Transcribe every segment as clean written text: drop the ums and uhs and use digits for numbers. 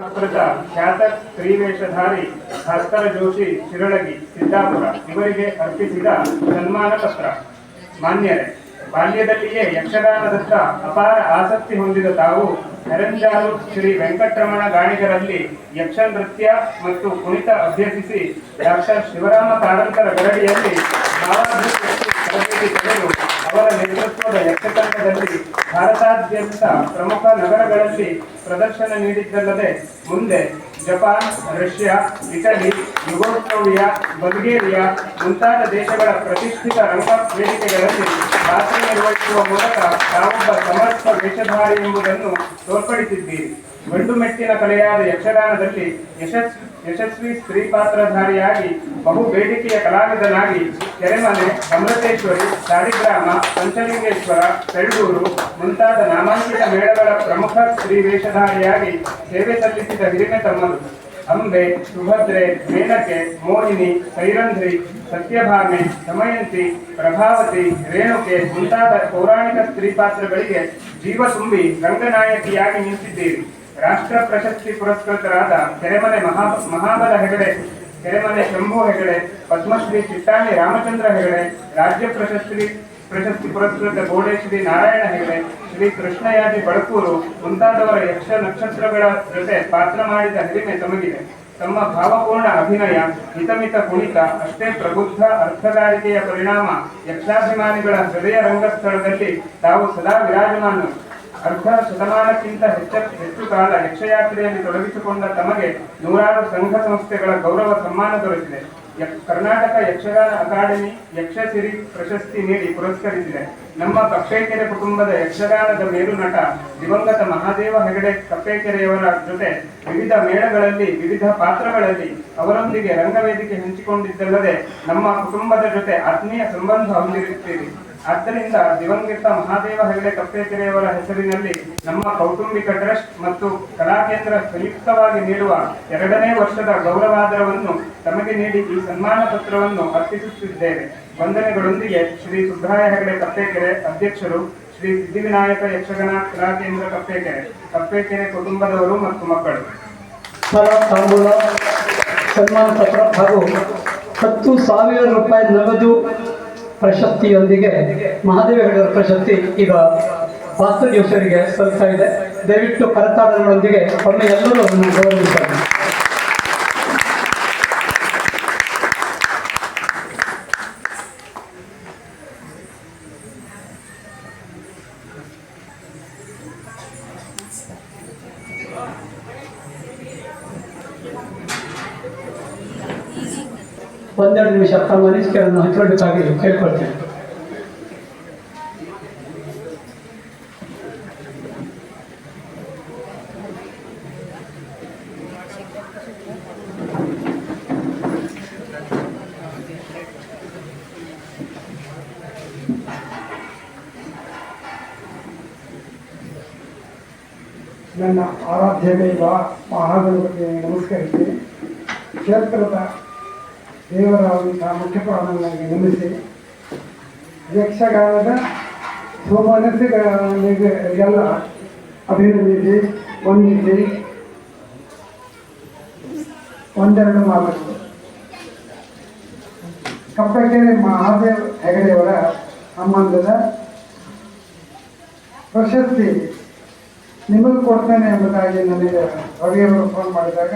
ಪ್ರಕೃತ ಖ್ಯಾತ ಸ್ತ್ರೀವೇಷಧಾರಿ ಭಾಸ್ಕರ ಜೋಶಿ ಶಿರಳಗಿ ಸಿದ್ದಾಪುರ ಇವರಿಗೆ ಅರ್ಪಿಸಿದ ಸನ್ಮಾನ ಪತ್ರ. ಮಾನ್ಯರೇ, ಬಾಲ್ಯದಲ್ಲಿಯೇ ಯಕ್ಷಗಾನದತ್ತ ಅಪಾರ ಆಸಕ್ತಿ ಹೊಂದಿದ ತಾವು ಹೆರಂಜಾಲು ಶ್ರೀ ವೆಂಕಟರಮಣ ಗಾಣಿಗರಲ್ಲಿ ಯಕ್ಷ ನೃತ್ಯ ಮತ್ತು ಕುಣಿತ ಅಭ್ಯಸಿಸಿ ಡಾಕ್ಟರ್ ಶಿವರಾಮ ಕಾರಂತರ ಗರಡಿಯಲ್ಲಿ ಭಾವಾಭಿವ್ಯಕ್ತಿ ತರಬೇತಿ ಪಡೆದು ಅವರ ನೇತೃತ್ವದ ಯಕ್ಷತಂಡದಲ್ಲಿ ಭಾರತಾದ್ಯಂತ ಪ್ರಮುಖ ನಗರಗಳಲ್ಲಿ ಪ್ರದರ್ಶನ ನೀಡಿದ್ದಲ್ಲದೆ ಮುಂದೆ ಜಪಾನ್, ರಷ್ಯಾ, ಇಟಲಿ, ಯುಗೋಸ್ಲಾವಿಯಾ, ಬಲ್ಗೇರಿಯಾ ಮುಂತಾದ ದೇಶಗಳ ಪ್ರತಿಷ್ಠಿತ ರಂಗ ವೇದಿಕೆಗಳಲ್ಲಿ ಭಾಷಣ ನಿರ್ವಹಿಸುವ ಮೂಲಕ ತಾವೊಬ್ಬ ಸಮರ್ಥ ವೇಷಧಾರಿ ಎಂಬುದನ್ನು ತೋರ್ಪಡಿಸಿದ್ದೀರಿ. ಗಂಡು ಮೆಟ್ಟಿನ ಕಲೆಯಾದ ಯಕ್ಷಗಾನದಲ್ಲಿ ಯಶಸ್ವಿ ಸ್ತ್ರೀ ಪಾತ್ರಧಾರಿಯಾಗಿ ಬಹು ಬೇಡಿಕೆಯ ಕಲಾವಿದನಾಗಿ ಕೆರೆಮನೆ, ಅಮೃತೇಶ್ವರಿ, ಸಾಲಿಗ್ರಾಮ, ಪಂಚಲಿಂಗೇಶ್ವರ, ಪೆಳ್ಳೂರು ಮುಂತಾದ ನಾಮಾಂಕಿತ ಮೇಳಗಳ ಪ್ರಮುಖ ಸ್ತ್ರೀ ವೇಷಧಾರಿಯಾಗಿ ಸೇವೆ ಸಲ್ಲಿಸಿದ ಹಿರಿಮೆ ತಮ್ಮದು. ಅಂಬೆ, ಸುಭದ್ರೆ, ಮೇನಕೆ, ಮೋಹಿನಿ, ಸೈರಂಧ್ರಿ, ಸತ್ಯಭಾಮೆ, ದಮಯಂತಿ, ಪ್ರಭಾವತಿ, ರೇಣುಕೆ ಮುಂತಾದ ಪೌರಾಣಿಕ ಸ್ತ್ರೀ ಪಾತ್ರಗಳಿಗೆ ಜೀವ ತುಂಬಿ ರಂಗನಾಯಕಿಯಾಗಿ ನಿಂತಿದ್ದೀರಿ. ರಾಷ್ಟ್ರ ಪ್ರಶಸ್ತಿ ಪುರಸ್ಕೃತರಾದ ಕೆರೆಮನೆ ಮಹಾಬಲ ಹೆಗಡೆ, ಕೆರೆಮನೆ ಶಂಭು ಹೆಗಡೆ, ಪದ್ಮಶ್ರೀ ಚಿಟ್ಟಾಣಿ ರಾಮಚಂದ್ರ ಹೆಗಡೆ, ರಾಜ್ಯ ಪ್ರಶಸ್ತಿ ಪುರಸ್ಕೃತ ಗೋಡೆ ಶ್ರೀ ನಾರಾಯಣ ಹೆಗಡೆ, ಶ್ರೀ ಕೃಷ್ಣಯಾಜಿ ಬಡಕೂರು ಮುಂತಾದವರ ಯಕ್ಷ ನಕ್ಷತ್ರಗಳ ಜೊತೆ ಪಾತ್ರ ಮಾಡಿದ ಹಿರಿಮೆ ತಮಗಿದೆ. ತಮ್ಮ ಭಾವಪೂರ್ಣ ಅಭಿನಯ, ಹಿತಮಿತ ಕುಣಿತ ಅಷ್ಟೇ ಪ್ರಬುದ್ಧ ಅರ್ಥಗಾರಿಕೆಯ ಪರಿಣಾಮ ಯಕ್ಷಾಭಿಮಾನಿಗಳ ಹೃದಯ ರಂಗಸ್ಥಳದಲ್ಲಿ ತಾವು ಸದಾ ವಿರಾಜಮಾನರು. ಅರ್ಧ ಶತಮಾನಕ್ಕಿಂತ ಹೆಚ್ಚು ಕಾಲ ಯಕ್ಷಯಾತ್ರೆಯಲ್ಲಿ ತೊಡಗಿಸಿಕೊಂಡ ತಮಗೆ ನೂರಾರು ಸಂಘ ಸಂಸ್ಥೆಗಳ ಗೌರವ ಸನ್ಮಾನ ದೊರೆತಿದೆ. ಕರ್ನಾಟಕ ಯಕ್ಷಗಾನ ಅಕಾಡೆಮಿ ಯಕ್ಷಸಿರಿ ಪ್ರಶಸ್ತಿ ನೀಡಿ ಪುರಸ್ಕರಿಸಿದೆ. ನಮ್ಮ ಕಪ್ಪೇಕೆರೆ ಕುಟುಂಬದ ಯಕ್ಷಗಾನದ ಮೇರು ನಟ ದಿವಂಗತ ಮಹಾದೇವ ಹೆಗಡೆ ಕಪ್ಪೇಕೆರೆಯವರ ಜೊತೆ ವಿವಿಧ ಮೇಳಗಳಲ್ಲಿ ವಿವಿಧ ಪಾತ್ರಗಳಲ್ಲಿ ಅವರೊಂದಿಗೆ ರಂಗವೇದಿಕೆ ಹಂಚಿಕೊಂಡಿದ್ದಲ್ಲದೆ ನಮ್ಮ ಕುಟುಂಬದ ಜೊತೆ ಆತ್ಮೀಯ ಸಂಬಂಧ ಹೊಂದಿರುತ್ತೀರಿ. ಆದ್ದರಿಂದ ದಿವಂಗತ ಮಹಾದೇವ ಹೆಗಡೆ ಕಪ್ಪೇಕೆರೆಯವರ ಹೆಸರಿನಲ್ಲಿ ನಮ್ಮ ಕೌಟುಂಬಿಕ ಟ್ರಸ್ಟ್ ಮತ್ತು ಕಲಾಕೇಂದ್ರ ಸಂಯುಕ್ತವಾಗಿ ನೀಡುವ 2ನೇ ವರ್ಷದ ಗೌರವಾದರವನ್ನು ತಮಗೆ ನೀಡಿ ಈ ಸನ್ಮಾನ ಪತ್ರವನ್ನು ಅರ್ಪಿಸುತ್ತಿದ್ದೇವೆ. ವಂದನೆಗಳೊಂದಿಗೆ ಶ್ರೀ ಸುಬ್ರಾಯ ಹೆಗಡೆ ಕಪ್ಪೇಕೆರೆ, ಅಧ್ಯಕ್ಷರು, ಶ್ರೀ ಸಿದ್ಧಿವಿನಾಯಕ ಯಕ್ಷಗಾನ ಕಲಾಕೇಂದ್ರ ಕಪ್ಪೇಕೆರೆ ಕುಟುಂಬದವರು ಮತ್ತು ಮಕ್ಕಳು. ಸನ್ಮಾನ ಪತ್ರ ಹಾಗೂ 10,000 ರೂಪಾಯಿ ನಗದು ಪ್ರಶಸ್ತಿಯೊಂದಿಗೆ ಮಹಾದೇವ ಹೆಗಡೆ ಪ್ರಶಸ್ತಿ ಈಗ ಭಾಸ್ಕರ ಜೋಶಿಯವರಿಗೆ ಸಲ್ಲಿಸ್ತಾ ಇದೆ. ದಯವಿಟ್ಟು ಕರತಾಡಗಳೊಂದಿಗೆ ಒಮ್ಮೆ ಎಲ್ಲರೂ ಅದನ್ನು ಗೌರವಿಸ್ತಾರೆ. ಒಂದೆರಡು ನಿಮಿಷ ತಮ್ಮ ಅನಿಸಿಕೆಯನ್ನು ಹಂಚಿಕೊಳ್ಳಬೇಕಾಗಿ ಕೇಳ್ಕೊಳ್ತೇನೆ. ನನ್ನ ಆರಾಧ್ಯ ದೈವ ಮಹಾಗಣಪತಿಗೆ ನಮಸ್ಕರಿಸಿ, ಕ್ಷೇತ್ರದ ದೇವರಾದಂತಹ ಮುಖ್ಯ ಪ್ರಾಣಗಳಿಗೆ ನಮಿಸಿ, ಯಕ್ಷಗಾನದ ಸುಮನಸ್ಸುಗಳಿಗೆಲ್ಲ ಅಭಿನಂದಿಸಿ ವಂದಿಸಿ ಒಂದೆರಡು ಮಾತುಗಳು. ಕಪ್ಪೆಕೆರೆ ಮಹಾದೇವ ಹೆಗಡೆಯವರ ಸಂಬಂಧದ ಪ್ರಶಸ್ತಿ ನಿಮಗೆ ಕೊಡ್ತೇನೆ ಎಂಬುದಾಗಿ ನನಗೆ ರವಿಯವರು ಫೋನ್ ಮಾಡಿದಾಗ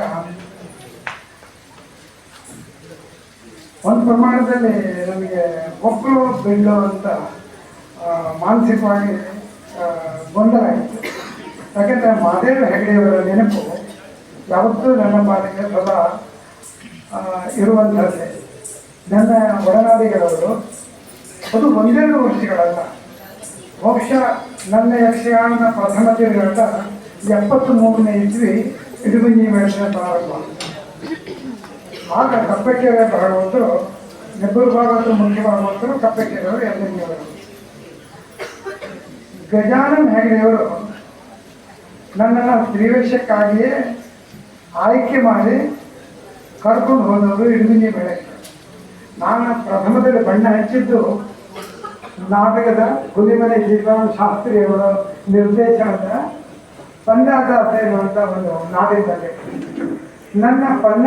ಒಂದು ಪ್ರಮಾಣದಲ್ಲಿ ನನಗೆ ಒಕ್ಕಲು ಬಿಲ್ಲು ಅಂತ ಮಾನಸಿಕವಾಗಿ ಗೊಂದಲ ಆಯಿತು. ಯಾಕೆಂದರೆ ಮಹಾದೇವ ಹೆಗಡೆಯವರ ನೆನಪು ಯಾವತ್ತೂ ನನ್ನ ಪಾಲಿಗೆ ಸದಾ ಇರುವಂಥದ್ದೇ. ನನ್ನ ಒಡನಾಡಿಗಳವರು ಅದು 1-2 ವರ್ಷಗಳಲ್ಲ, ಬಹುಶಃ ನನ್ನ ಯಕ್ಷಗಾನದ ಪ್ರಥಮ ತಿರುಗಾಟ 73ನೇ ಇಸ್ವಿ ಇಡುಗುಂಜಿ ಮೇಳದ ಪ್ರಾರಂಭ. ಆಗ ಕಪ್ಪೆಕೆರೆ ಭಾಗವತರು, ನೆಬ್ಬೂರು ಭಾಗವತರು ಮುಖ್ಯ ಭಾಗವತರು, ಕಪ್ಪೆಕೆರೆಯವರು ಎಲ್ಲರಿಗೆವರು. ಗಜಾನನ್ ಹೆಗಡೆಯವರು ನನ್ನನ್ನು ಸ್ತ್ರೀವೇಷಕ್ಕಾಗಿಯೇ ಆಯ್ಕೆ ಮಾಡಿ ಕರ್ಕೊಂಡು ಹೋದವರು ಇಡುಗುಂಜಿ ಮೇಳಕ್ಕೆ. ನಾನು ಪ್ರಥಮದಲ್ಲಿ ಬಣ್ಣ ಹಚ್ಚಿದ್ದು ನಾಟಕದ ಹುಲಿಮನೆ ಜೀವನ ಶಾಸ್ತ್ರಿಯವರ ನಿರ್ದೇಶನದ ಪನ್ನಾದಾಸ ಎನ್ನುವಂಥ ಒಂದು ನಾಟಕದಲ್ಲಿ ನನ್ನ ಪನ್ನ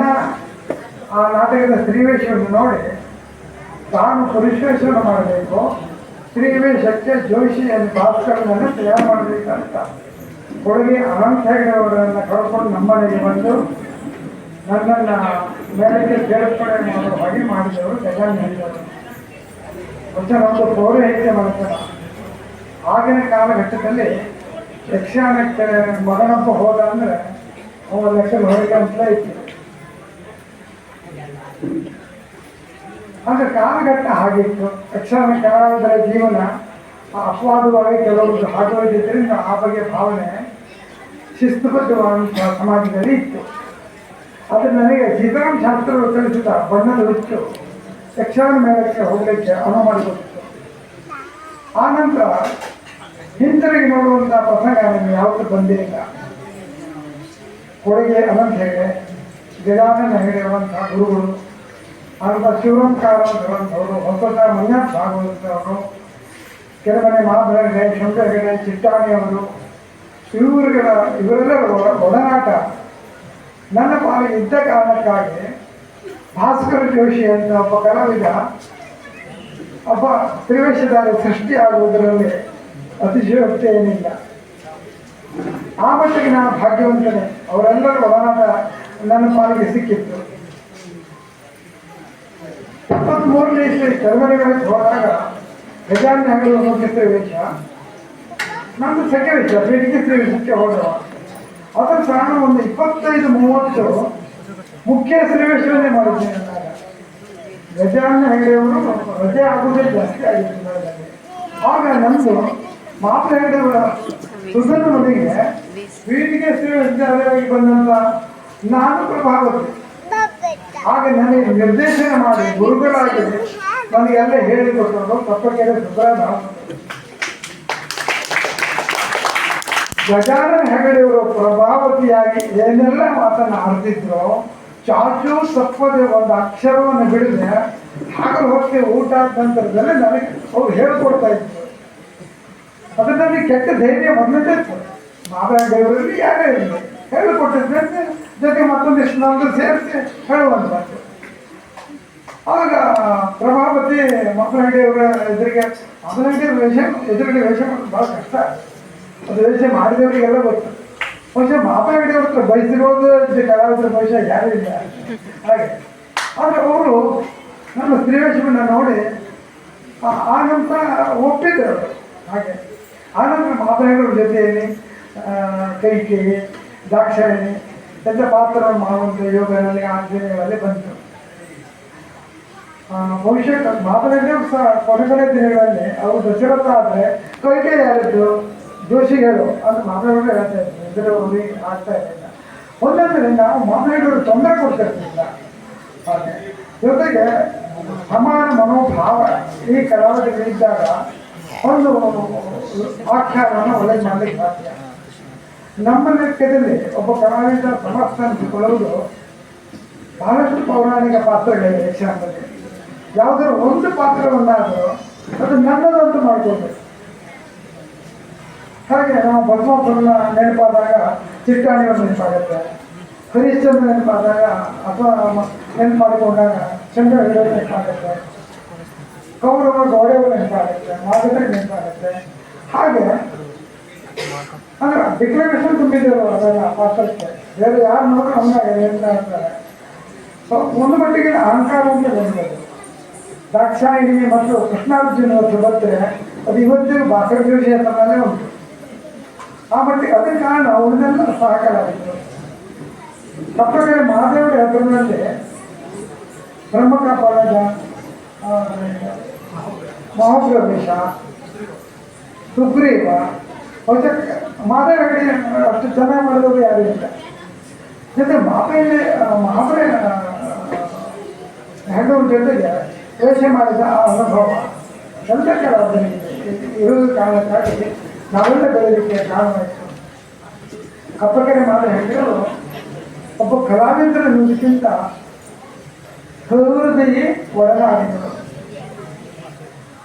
ಆ ನಾಟಕದ ಸ್ತ್ರೀವೇಷವನ್ನು ನೋಡಿ ತಾನು ಪುರುಷವೇಷವನ್ನು ಮಾಡಬೇಕು, ಸ್ತ್ರೀವೇಷಕ್ಕೆ ಜೋಶಿ ಎಂದು ಭಾಸ್ಕರನನ್ನು ತಯಾರು ಮಾಡಬೇಕಂತ ಕೊಡುಗೆ ಅನಂತ ಹೆಗಡೆ ಅವರನ್ನು ಕಳ್ಕೊಂಡು ನಮ್ಮನೆಗೆ ಬಂದು ನನ್ನನ್ನು ಮೇಲಕ್ಕೆ ಸೇರ್ಪಡೆ ಮಾಡುವ ಹಾಗೆ ಮಾಡಿದವರು ಗಜಾನ್ ಹೇಳಿದವರು. ಮತ್ತೆ ಒಂದು ಪೌರಹಿತ್ಯ ಮಾಡ್ತಾನೆ. ಆಗಿನ ಕಾಲಘಟ್ಟದಲ್ಲಿ ಯಕ್ಷಗಾನಕ್ಕೆ ಮಗನಪ್ಪ ಹೋದ ಅಂದರೆ ಅವನ ಲೆಕ್ಕ ಹೊರಗೆ ಅಂತ ಇತ್ತು. ಆಗ ಕಾಲಘಟ್ಟ ಹಾಗಿತ್ತು. ಯಕ್ಷಗಾನ ಕಲಾವಿದರ ಜೀವನ ಅಪವಾದವಾಗಿ ಕೆಲವರು ಹಾಡುವುದರಿಂದ ಆ ಬಗ್ಗೆ ಭಾವನೆ ಶಿಸ್ತುಬದ್ಧವಾದಂತಹ ಸಮಾಜದಲ್ಲಿ ಇತ್ತು. ಅದು ನನಗೆ ಸೀತಾರಾಮ ಶಾಸ್ತ್ರಗಳು ಕಲಿಸಿದ ಬಣ್ಣದ ಹುಚ್ಚು ಯಕ್ಷಗಾನ ಮೇಳಕ್ಕೆ ಹೋಗಲಿಕ್ಕೆ ಅನುವು ಮಾಡಿಕೊಟ್ಟಿತ್ತು. ಆ ನಂತರ ಹಿಂತಿರುಗಿ ನೋಡುವಂಥ ಪ್ರಸಂಗ ನನಗೆ ಯಾವತ್ತೂ ಬಂದಿರಲಿಲ್ಲ. ಕೊಡುಗೆ ಅನಂತ ಹೆಗಡೆ, ಗಜಾನನ ಹೆಗಡೆ ಇರುವಂತಹ ಗುರುಗಳು, ಆನಂತರ ಶಿವರಾಮ್ ಕಾರಂತವರು, ಹೊಸದ ಮಂಜಾತ್ ಭಾಗವತವರು, ಕೆಲವನೇ ಮಹಾಬಲ ಹೆಗಡೆ, ಶಂಕರ ಹೆಗಡೆ, ಚಿಟ್ಟಾಣಿಯವರು, ಇವರೆಲ್ಲರ ಒಡನಾಟ ನನ್ನ ಪಾಲಿಗೆ ಇದ್ದ ಕಾರಣಕ್ಕಾಗಿ ಭಾಸ್ಕರ ಜೋಶಿ ಅಂತ ಒಬ್ಬ ಕಲಾವಿದ ಒಬ್ಬ ತ್ರಿವೇಷಧಾರಿ ಸೃಷ್ಟಿಯಾಗುವುದರಲ್ಲಿ ಅತಿಶಯೋಕ್ತಿ ಏನಿಲ್ಲ. ಆ ಮಟ್ಟಿಗೆ ನಾನು ಭಾಗ್ಯವಂತನೇ. ಅವರೆಲ್ಲರ ಒಡನಾಟ ನನ್ನ ಪಾಲಿಗೆ ಸಿಕ್ಕಿತ್ತು. 23ನೇ ಇಸ್ವಿ ಕರ್ಮನೆಗಳಿಗೆ ಹೋದಾಗ ಗಜಾನ ಹೆಗಡೆ ಮುಖ್ಯ ತ್ರಿವೇಷ, ನಂದು ಸೆಕೆ ವೇಷ ಬೇಡಿಕೆ ತ್ರಿವೇಷಕ್ಕೆ ಹೋದವ. ಅದರ ಕಾರಣ ಒಂದು 25-30 ಮುಖ್ಯ ಶ್ರೀವೇಶ್ವರನ್ನೇ ಮಾಡಿದ್ದೇನೆ. ನಾನು ಗಜಾನ ಹೆಗಡೆಯವರು ರಜೆ ಆಗುವುದೇ ಜಾಸ್ತಿ ಆಗಿತ್ತು. ಆಗ ನಂದು ಮಾತ್ರ ಹೆಗಡೆಯವರ ಸುಧನ ಮನೆಗೆ ವೇದಿಕೆ ಶ್ರೀವಿದ್ಯಾಲಯವಾಗಿ ಬಂದಂತ ನಾನು ಪ್ರಭಾವತಿ. ಆಗ ನನಗೆ ನಿರ್ದೇಶನ ಮಾಡಿ ಗುರುಗಳಾಗಿ ನನಗೆಲ್ಲ ಹೇಳಿಕೊಟ್ಟರು ತಪ್ಪಕೆರೆ ಸುಬ್ರಹ್ಮಣ್ಯ. ಗಜಾನನ ಹೆಗಡೆಯವರು ಪ್ರಭಾವತಿಯಾಗಿ ಏನೆಲ್ಲ ಮಾತನ್ನು ಆಡ್ತಿದ್ರು, ಚಾಚು ತಪ್ಪದೆ ಒಂದು ಅಕ್ಷರವನ್ನು ಬಿಡದೆ ಹಾಗಲು ಹೊತ್ತೆ ಊಟ ನಂತರದಲ್ಲಿ ನನಗೆ ಅವ್ರು ಹೇಳ್ಕೊಡ್ತಾ ಇದ್ರು. ಅದು ನನಗೆ ಕೆಟ್ಟ ಧೈರ್ಯ ಮೊದಲೇ ಇತ್ತು. ಮಾತಾಡಿಯವರಲ್ಲಿ ಯಾರೇ ಇರಲಿ ಹೇಳಿಕೊಟ್ಟಿದ್ದಂತೆ ಜೊತೆ ಮತ್ತೊಂದಿಷ್ಟು ನಮ್ಮದು ಸೇರಿಸಿ ಹೇಳುವಂಥದ್ದು. ಆಗ ಪ್ರಭಾವತಿ ಮಕ್ಕಳಹಳ್ಳಿಯವರ ಎದುರಿಗೆ ಎದುರಿಗೆ ವೇಷ ಮಾಡೋದು ಭಾಳ ಕಷ್ಟ. ಅದು ವೇಷ ಮಾಡಿದವರಿಗೆಲ್ಲ ಗೊತ್ತು. ಬಹುಶಃ ಮಾತಾಡಿದವ್ರ ಹತ್ರ ಬಯಸಿರೋದು ಕಲಾವಿದರ ಬಹುಶಃ ಯಾರೂ ಇಲ್ಲ ಹಾಗೆ. ಆದರೆ ಅವರು ನಮ್ಮ ಸ್ತ್ರೀವೇಷವನ್ನು ನೋಡಿ ಆ ನಂತರ ಒಪ್ಪಿದ್ರು ಹಾಗೆ. ಆನಂತರ ಮಾತಾಡೋರ ಜೊತೆಯಲ್ಲಿ ಕೈಕೇಯಿ, ದಾಕ್ಷಾಯಿಣಿ ಎಲ್ಲ ಪಾತ್ರವನ್ನು ಮಾಡುವಂಥ ಯೋಗ ನನಗೆ ಆಂಜನೇಯಗಳಲ್ಲಿ ಬಂತು. ಬಹುಶಃ ಮಾತಾಡಿದ್ರು ಸಹ ಕೊನೆಗೊನೆ ದಿನಗಳಲ್ಲಿ ಅವರು ದಶರಥ ಆದರೆ ಕೈಕೇಯಿ ಯಾರಿದ್ರು ಜೋಶಿಗಳು ಅಂತ ಮಾತಾಡೋರು ಹೇಳ್ತಾ ಇದ್ರು. ಎದುರವ್ರಿಗೆ ಆಗ್ತಾ ಇರಲಿಲ್ಲ. ಒಂದಂದರೆ ನಾವು ಮಾತಾಡೋರು ತೊಂದರೆ ಕೊಡ್ತಾ ಇರಲಿಲ್ಲ. ಹಾಗೆ ಜೊತೆಗೆ ಸಮಾನ ಮನೋಭಾವ ಈ ಕಲಾವಿದರಿದ್ದಾಗ ಒಂದು ಆಖ್ಯಾನವನ್ನು ಒಳಗೆ ಮಾಡಲಿಕ್ಕೆ ಸಾಧ್ಯ. ನಮ್ಮ ಲೆಕ್ಕದಲ್ಲಿ ಒಬ್ಬ ಕಲಾವಿದ ಸಮರ್ಥಿಸಿಕೊಳ್ಳುವುದು ಬಹಳಷ್ಟು ಪೌರಾಣಿಕ ಪಾತ್ರಗಳಿವೆ ಯಕ್ಷಗಾನದಲ್ಲಿ. ಯಾವುದಾದ್ರು ಒಂದು ಪಾತ್ರವನ್ನಾದರೂ ಅದು ನನ್ನದಂತೂ ಮಾಡಿಕೊಳ್ಬೇಕು. ಹಾಗೆ ನಾವು ಬಸವಪ್ಪನ ನೆನಪಾದಾಗ ಚಿಟ್ಟಾಣಿಯವರು ನೆನಪಾಗುತ್ತೆ, ಹರಿಶ್ಚಂದ್ರ ನೆನಪಾದಾಗ ಅಥವಾ ನೆನಪು ಮಾಡಿಕೊಂಡಾಗ ಚಂದ್ರ ಹಿಡಿಯೋದು ನೆನಪಾಗುತ್ತೆ, ಕೌರವ ಗೌಡವರು ನೆನಪಾಗುತ್ತೆ, ಮಾಧವರಿಗೆ ನೆನಪಾಗುತ್ತೆ. ಹಾಗೆ ಅಂದ್ರೆ ಡಿಕ್ಲರೇಷನ್ ತುಂಬಿದ್ದೇವೆ ಅದೆಲ್ಲ ಪಾತ್ರಕ್ಕೆ. ಬೇರೆ ಯಾರು ನೋಡಿದ್ರೆ ಅವನ್ನ ಹೇಳ್ತಾ ಇರ್ತಾರೆ. ಸೊ ಒಂದು ಮಟ್ಟಿಗೆ ಅಹಂಕಾರ ಅಂತ ಬಂದದ್ದು. ದಾಕ್ಷಾಯಿಣಿ ಮತ್ತು ಕೃಷ್ಣಾರ್ಜುನ ಸುಭದ್ರೆ ಅದು ಇವತ್ತಿಗೂ ಭಾಸ್ಕರ ಜೋಶಿ ಹತ್ರನಲ್ಲೇ ಉಂಟು. ಆ ಮಟ್ಟಿಗೆ ಅದಕ್ಕೆ ಕಾರಣ ಅವರನ್ನೆಲ್ಲ ಸಹಕಾರ ಆಗಿತ್ತು. ತಪ್ಪಗೆ ಮಹಾದೇವರ ಹೆಸರಿನಲ್ಲಿ ಬ್ರಹ್ಮಕಪಾಲದ ಮಹಾಪ್ರವೇಶ, ಸುಗ್ರೀವ, ಬಹುಶಃ ಮಾದೇವ ಹೆಗಡೆ ಅಷ್ಟು ಚೆನ್ನಾಗಿ ಮಾಡಿದವರು ಯಾರೂ ಇಲ್ಲ. ಜೊತೆ ಮಾತೆಯಲ್ಲಿ ಮಹಾಪ್ರ ಹೆಗಡವ್ರ ಜೊತೆಗೆ ವೇಷ ಮಾಡಿದ ಆ ಅನುಭವ ಎಲ್ಲ ಕಲಾವಿದರಿಗೆ ಇರೋದು ಕಾರಣಕ್ಕಾಗಿ ನಾವೆಲ್ಲ ಬೆಳೆಯಲಿಕ್ಕೆ ಕಾರಣವಾಯಿತು. ಕಪ್ಪಕೆರೆ ಮಾದೇವ ಹೆಗಡೆಯವರು ಒಬ್ಬ ಕಲಾವಿದರ ನುಡಿಗಿಂತ ಹೃದಯ ಒಡನಾಡಿದರು.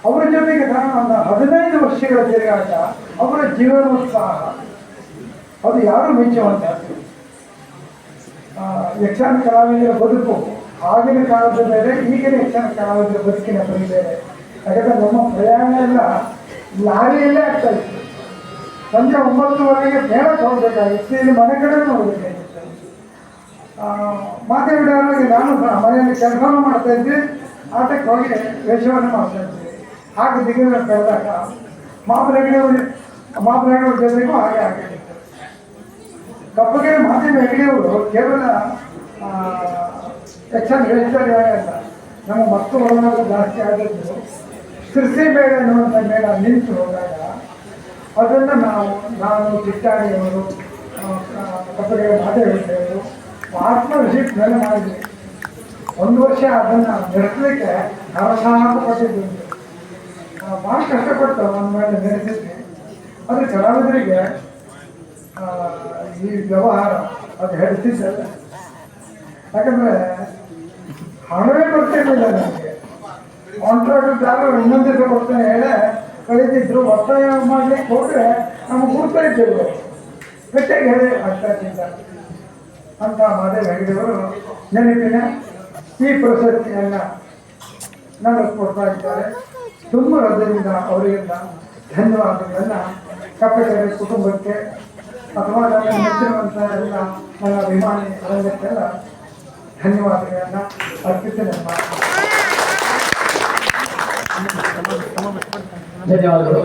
ಅವರ ಜೊತೆಗೆ ನಾನು 15 ವರ್ಷಗಳ ತಿರುಗಾಟ, ಅವರ ಜೀವನೋತ್ಸಾಹ ಅದು ಯಾರು ಮೆಚ್ಚುವಂತ ಯಕ್ಷಗಾನ ಕಲಾವಿದರ ಬದುಕು ಆಗಿನ ಕಾಲದ ಬೇರೆ, ಈಗಿನ ಯಕ್ಷಗಾನ ಕಲಾವಿದರ ಬದುಕಿನ ಪರಿ ಬೇರೆ. ಯಾಕಂದರೆ ನಮ್ಮ ಪ್ರಯಾಣ ಎಲ್ಲ ಲಾರಿಯಲ್ಲೇ ಆಗ್ತಾ ಇತ್ತು. ಸಂಜೆ 9:30 ಮೇಳಕ್ಕೆ ಹೋಗ್ಬೇಕಾಗಿತ್ತು, ಇಲ್ಲಿ ಮನೆ ಕಡೆ ಹೋಗ್ಬೇಕಾಗಿತ್ತು. ಮಾದೇವಿಡವರಿಗೆ ನಾನು ಮನೆಯಲ್ಲಿ ಕೆಲಸವನ್ನು ಮಾಡ್ತಾ ಇದ್ದೆ, ಆಟಕ್ಕೆ ಹೋಗಿ ವೇಷವನ್ನು ಮಾಡ್ತಾ ಇದ್ದೆ. ಹಾಗೆ ದಿಗಿನ ಕಳೆದಾಗ ಮಾಪನಹಳ್ಳಿಯವ್ರ ಜೊತೆಗೂ ಹಾಗೆ ಆಗಿತ್ತು. ಕಪ್ಪಗೆರೆ ಮಾದೇವಿ ಹೆಗಡೆಯವರು ಕೇವಲ ಯಕ್ಷಗಾನ ಹೇಳ್ತಾರೆ ಅಲ್ಲ, ನಮ್ಮ ಮತ್ತು ಒಳನಾಡು ಜಾಸ್ತಿ ಆದದ್ದು ಸಿರ್ಸಿ ಮೇಳ ಎನ್ನುವಂಥ ಮೇಳ ನಿಂತು ಹೋದಾಗ ಅದನ್ನು ನಾನು ಚಿಟ್ಟಾಣಿಯವರು, ಕಪ್ಪಗೆರೆ ಮಾದೇವಿ ಹೆಗಡೆಯವರು ಆತ್ಮವಿಷಯಕ್ಕೆ ಮೇಲೆ ಮಾಡಿದ್ವಿ. 1 ವರ್ಷ ಅದನ್ನು ನಡೆಸಲಿಕ್ಕೆ ಪಟ್ಟಿದ್ದು ಭಾಳ ಕಷ್ಟಪಟ್ಟು ಒಂದು ಮೇಲೆ ನಡೆಸಿದ್ವಿ. ಅದು ಕಲಾವಿದರಿಗೆ ಈ ವ್ಯವಹಾರ ಅದು ಹೇಳ್ತಿದ್ದಲ್ಲ, ಯಾಕಂದರೆ ಹಣವೇ ಬರ್ತಿರ್ಲಿಲ್ಲ ನನಗೆ. ಕಾಂಟ್ರಾಕ್ಟರ್ ಇನ್ನೊಂದು ದಿವಸ ಕೊಡ್ತಾನೆ ಹೇಳೇ ಕಳೀತಿದ್ರು. ಒತ್ತಾಯ ಮಾಡಲಿಕ್ಕೆ ಹೋದರೆ ನಮಗೆ ಗುರ್ತಾ ಇದ್ದೇವೆ, ಗಟ್ಟಿಯಾಗಿ ಹೇಳಿ ಆಗ್ತಾಯಿದ್ದ ಅಂತ ಮಾದೇವಿ ಹೆಗಡೆಯವರು ನೆನಪಿನ ಈ ಪ್ರಶಸ್ತಿಯನ್ನು ನನಗೆ ಕೊಡ್ತಾ ಇದ್ದಾರೆ. ತುಂಬ ಹೃದಯದಿಂದ ಅವರಿಗೆಲ್ಲ ಧನ್ಯವಾದಗಳನ್ನು ಕಪ್ಪೆಗೆರೆ ಕುಟುಂಬಕ್ಕೆ ಅಥವಾ ನನ್ನ ಮೆಚ್ಚಿರುವಂಥ ಎಲ್ಲ ನನ್ನ ಅಭಿಮಾನಿ ರಂಗಕ್ಕೆಲ್ಲ ಧನ್ಯವಾದಗಳನ್ನು ಅರ್ಪಿಸ್ತೇನೆ. ಧನ್ಯವಾದಗಳು.